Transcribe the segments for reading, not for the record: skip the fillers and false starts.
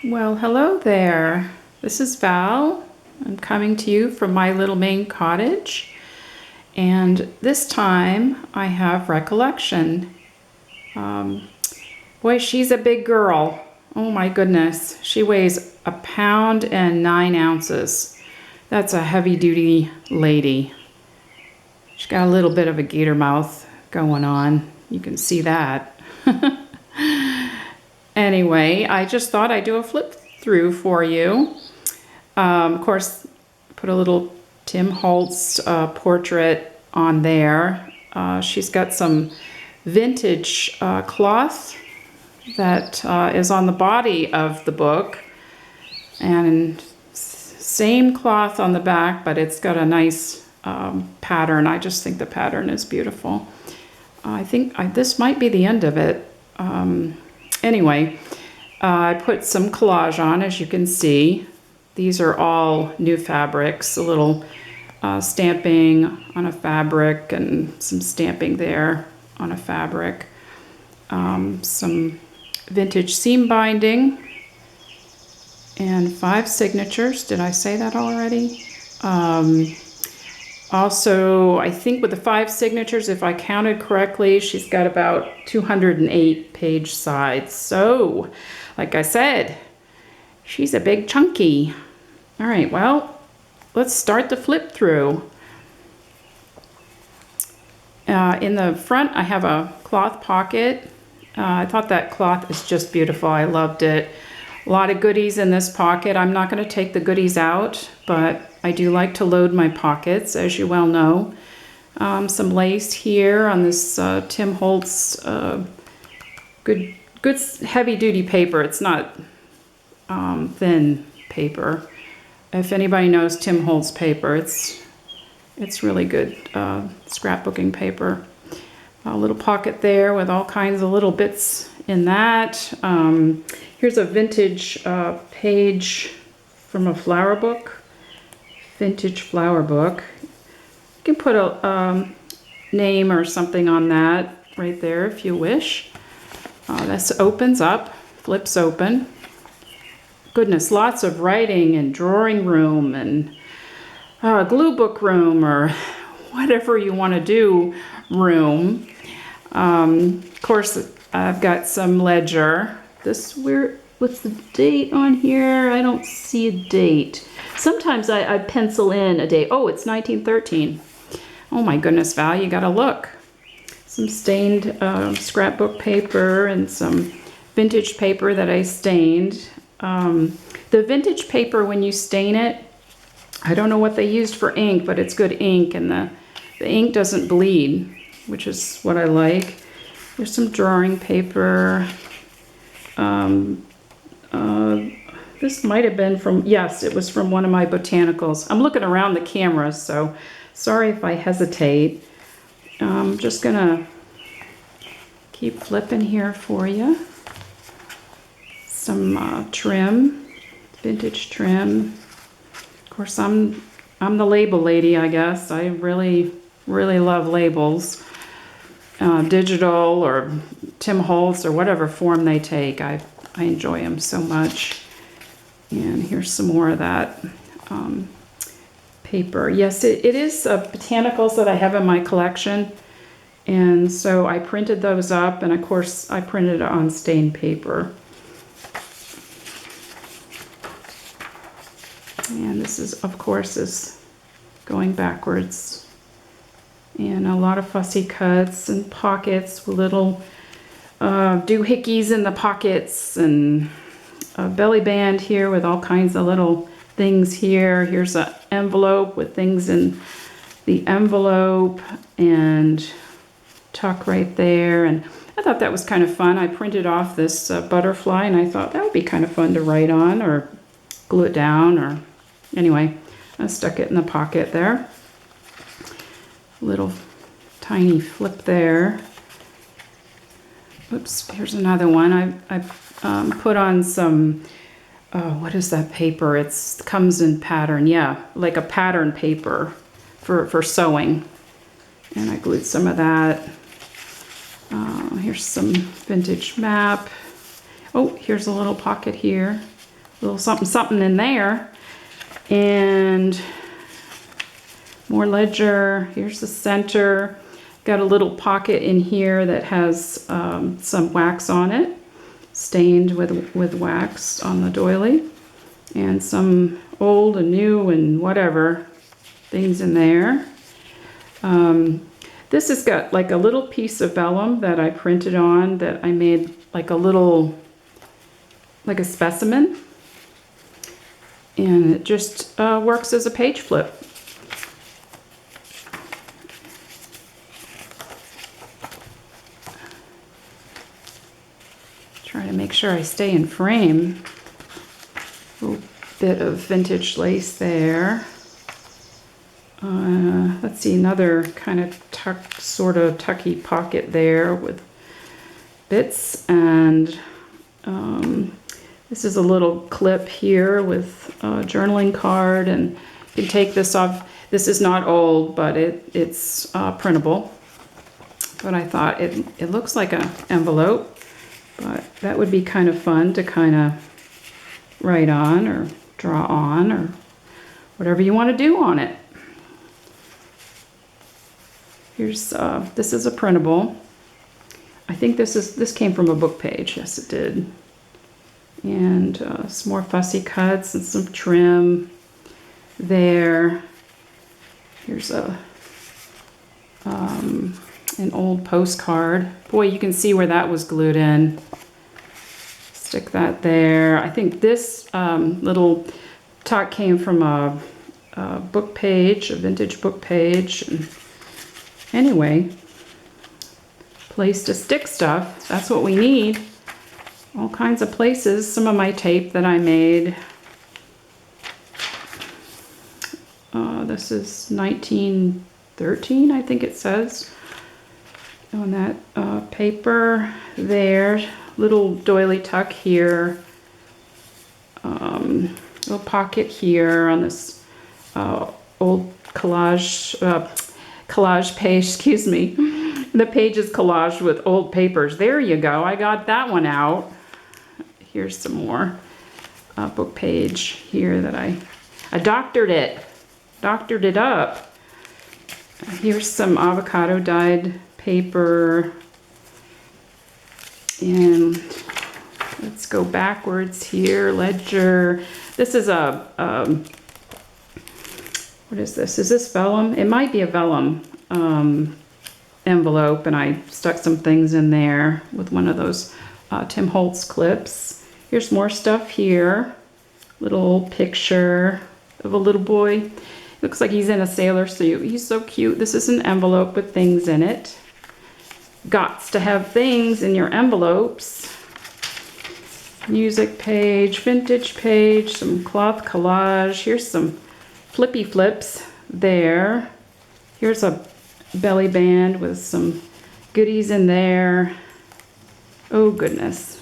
Well, hello there. This is Val. I'm coming to you from my little Maine cottage. And this time I have Recollection. Boy, she's a big girl. Oh my goodness. She weighs 1 pound and 9 ounces. That's a heavy duty lady. She's got a little bit of a gator mouth going on. You can see that. Anyway, I just thought I'd do a flip through for you. Of course, put a little Tim Holtz portrait on there. She's got some vintage cloth that is on the body of the book, and same cloth on the back, but it's got a nice pattern. I just think the pattern is beautiful. I think this might be the end of it. Anyway, I put some collage on, as you can see. These are all new fabrics, a little stamping on a fabric and some stamping there on a fabric. Some vintage seam binding and 5 signatures. Did I say that already? Also, I think with the 5 signatures, if I counted correctly, she's got about 208 page sides. So, like I said, she's a big chunky. All right, well, let's start the flip through. In the front, I have a cloth pocket. I thought that cloth is just beautiful. I loved it. A lot of goodies in this pocket. I'm not going to take the goodies out, but I do like to load my pockets, as you well know. Some lace here on this Tim Holtz good heavy-duty paper. It's not thin paper. If anybody knows Tim Holtz paper, it's really good scrapbooking paper. A little pocket there with all kinds of little bits in that. Here's a vintage page from a flower book. Vintage flower book. You can put a name or something on that right there if you wish. This opens up, flips open. Goodness, lots of writing and drawing room and glue book room, or whatever you want to do room. Of course, I've got some ledger. What's the date on here? I don't see a date. Sometimes I pencil in a date. Oh, it's 1913. Oh my goodness, Val, you gotta look. Some stained scrapbook paper and some vintage paper that I stained. The vintage paper, when you stain it, I don't know what they used for ink, but it's good ink, and the ink doesn't bleed, which is what I like. There's some drawing paper. This might have been from, yes, it was from one of my botanicals. I'm looking around the camera, so sorry if I hesitate. I'm just gonna keep flipping here for you. Some trim, vintage trim. Of course, I'm the label lady, I guess. I really love labels. Digital or Tim Holtz or whatever form they take. I enjoy them so much. And here's some more of that paper. Yes, it is botanicals that I have in my collection. And so I printed those up, and of course I printed it on stained paper. And this is, of course, is going backwards. And a lot of fussy cuts and pockets with little doohickeys in the pockets, and a belly band here with all kinds of little things here. Here's an envelope with things in the envelope, and tuck right there. And I thought that was kind of fun. I printed off this butterfly, and I thought that would be kind of fun to write on or glue it down, or anyway, I stuck it in the pocket there. Little tiny flip there. Oops, here's another one. I put on some, what is that paper? It comes in pattern, yeah, like a pattern paper for sewing. And I glued some of that. Here's some vintage map. Oh, here's a little pocket here. little something something in there. And more ledger. Here's the center. Got a little pocket in here that has some wax on it, stained with wax on the doily, and some old and new and whatever things in there. This has got like a little piece of vellum that I printed on, that I made like a little, like a specimen, and it just works as a page flip. Trying to make sure I stay in frame. A little bit of vintage lace there. Let's see, another kind of tucked, sort of tucky pocket there with bits, and this is a little clip here with a journaling card, and you can take this off. This is not old, but it's printable. But I thought it looks like an envelope, but that would be kind of fun to kind of write on or draw on or whatever you want to do on it. Here's this is a printable. I think this came from a book page. Yes, it did. And some more fussy cuts and some trim there. Here's a an old postcard. Boy, you can see where that was glued in. Stick that there. I think this little tuck came from a book page, a vintage book page. And anyway, place to stick stuff. That's what we need. All kinds of places. Some of my tape that I made. This is 1913, I think it says on that paper there. Little doily tuck here. Little pocket here on this old collage page, excuse me. The page is collaged with old papers. There you go. I got that one out. Here's some more book page here that I doctored it up. Here's some avocado dyed paper. And let's go backwards here. Ledger. This is a, what is this? Is this vellum? It might be a vellum envelope, and I stuck some things in there with one of those Tim Holtz clips. Here's more stuff here. Little picture of a little boy. Looks like he's in a sailor suit. He's so cute. This is an envelope with things in it. Gots to have things in your envelopes. Music page, vintage page, some cloth collage. Here's some flippy flips there. Here's a belly band with some goodies in there. Oh goodness.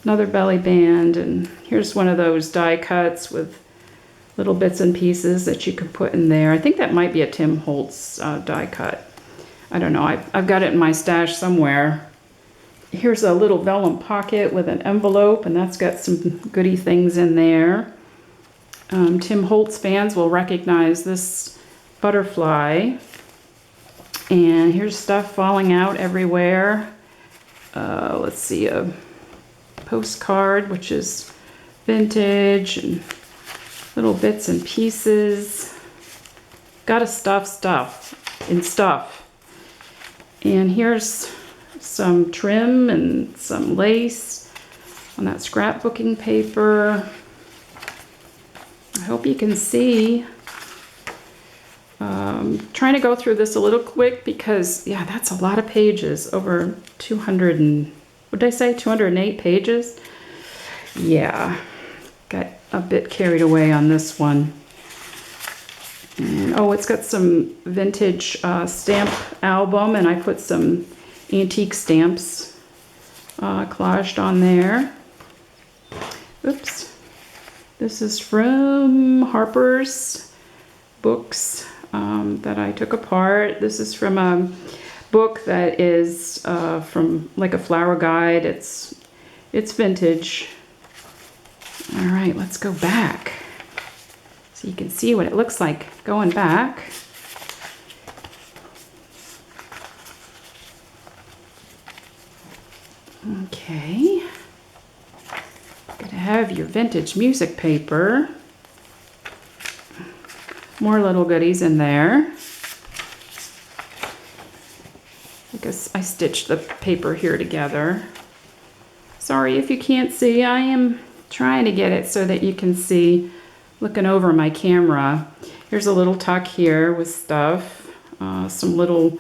Another belly band, and here's one of those die cuts with little bits and pieces that you could put in there. I think that might be a Tim Holtz die cut. I don't know. I've got it in my stash somewhere. Here's a little vellum pocket with an envelope, and that's got some goodie things in there. Tim Holtz fans will recognize this butterfly. And here's stuff falling out everywhere. Let's see, a postcard, which is vintage, and little bits and pieces. Gotta stuff stuff in stuff. And here's some trim and some lace on that scrapbooking paper. I hope you can see. Trying to go through this a little quick because, yeah, that's a lot of pages. Over 200 and, what did I say, 208 pages? Yeah, got a bit carried away on this one. And, oh, it's got some vintage stamp album, and I put some antique stamps collaged on there. Oops. This is from Harper's Books that I took apart. This is from a book that is from like a flower guide. It's vintage. All right, let's go back so you can see what it looks like going back. Okay. Gotta have your vintage music paper. More little goodies in there. Because I stitched the paper here together. Sorry if you can't see, I am trying to get it so that you can see looking over my camera. Here's a little tuck here with stuff, some little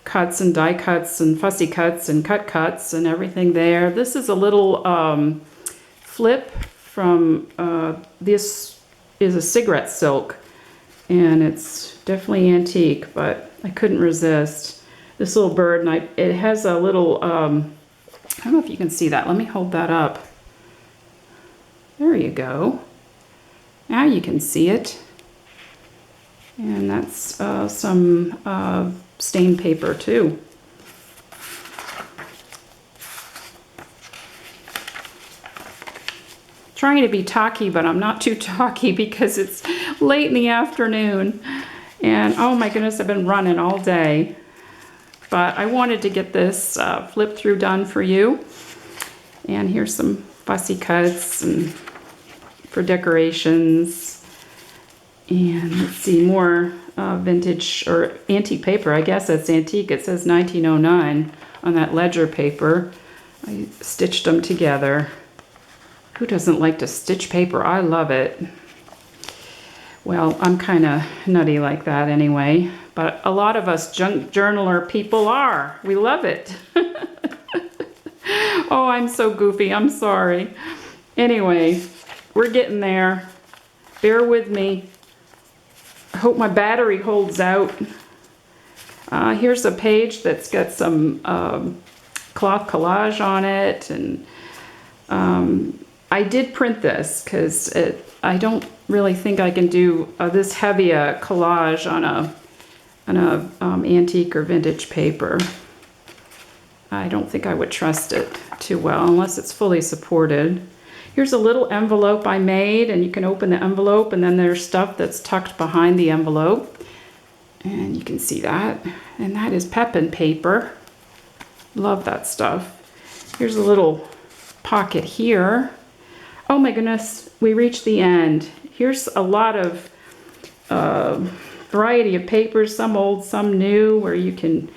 cuts and die cuts and fussy cuts and cut cuts and everything there. This is a little flip from, this is a cigarette silk, and it's definitely antique, but I couldn't resist. This little bird, and it has a little, I don't know if you can see that. Let me hold that up. There you go. Now you can see it. And that's some stained paper too. Trying to be talky, but I'm not too talky because it's late in the afternoon. And oh my goodness, I've been running all day. But I wanted to get this flip-through done for you. And here's some fussy cuts and for decorations. And let's see, more vintage or antique paper. I guess that's antique. It says 1909 on that ledger paper. I stitched them together. Who doesn't like to stitch paper? I love it. Well, I'm kind of nutty like that anyway. But a lot of us junk journaler people are. We love it. Oh, I'm so goofy. I'm sorry. Anyway, we're getting there. Bear with me. I hope my battery holds out. Here's a page that's got some cloth collage on it. And I did print this because I don't really think I can do this heavy a collage on a antique or vintage paper. I don't think I would trust it too well unless it's fully supported. Here's a little envelope I made, and you can open the envelope, and then there's stuff that's tucked behind the envelope. And you can see that. And that is Pepin paper. Love that stuff. Here's a little pocket here. Oh my goodness, we reached the end. Here's a lot of variety of papers, some old, some new, where you can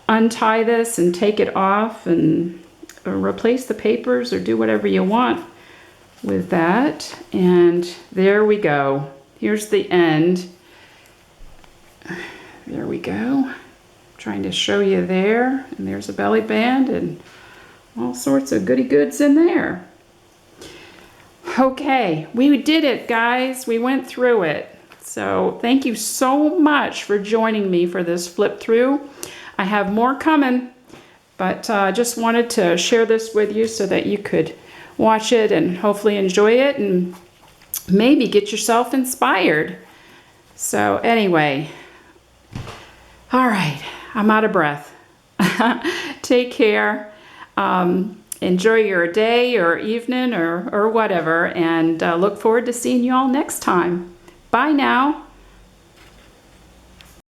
untie this and take it off and replace the papers or do whatever you want with that. And there we go. Here's the end. There we go. Trying to show you there. And there's a belly band and all sorts of goody goods in there. Okay, we did it, guys. We went through it. So thank you so much for joining me for this flip through. I have more coming, but just wanted to share this with you so that you could watch it and hopefully enjoy it and maybe get yourself inspired. So anyway, all right, I'm out of breath. Take care. Enjoy your day or evening or whatever, and look forward to seeing you all next time. Bye now.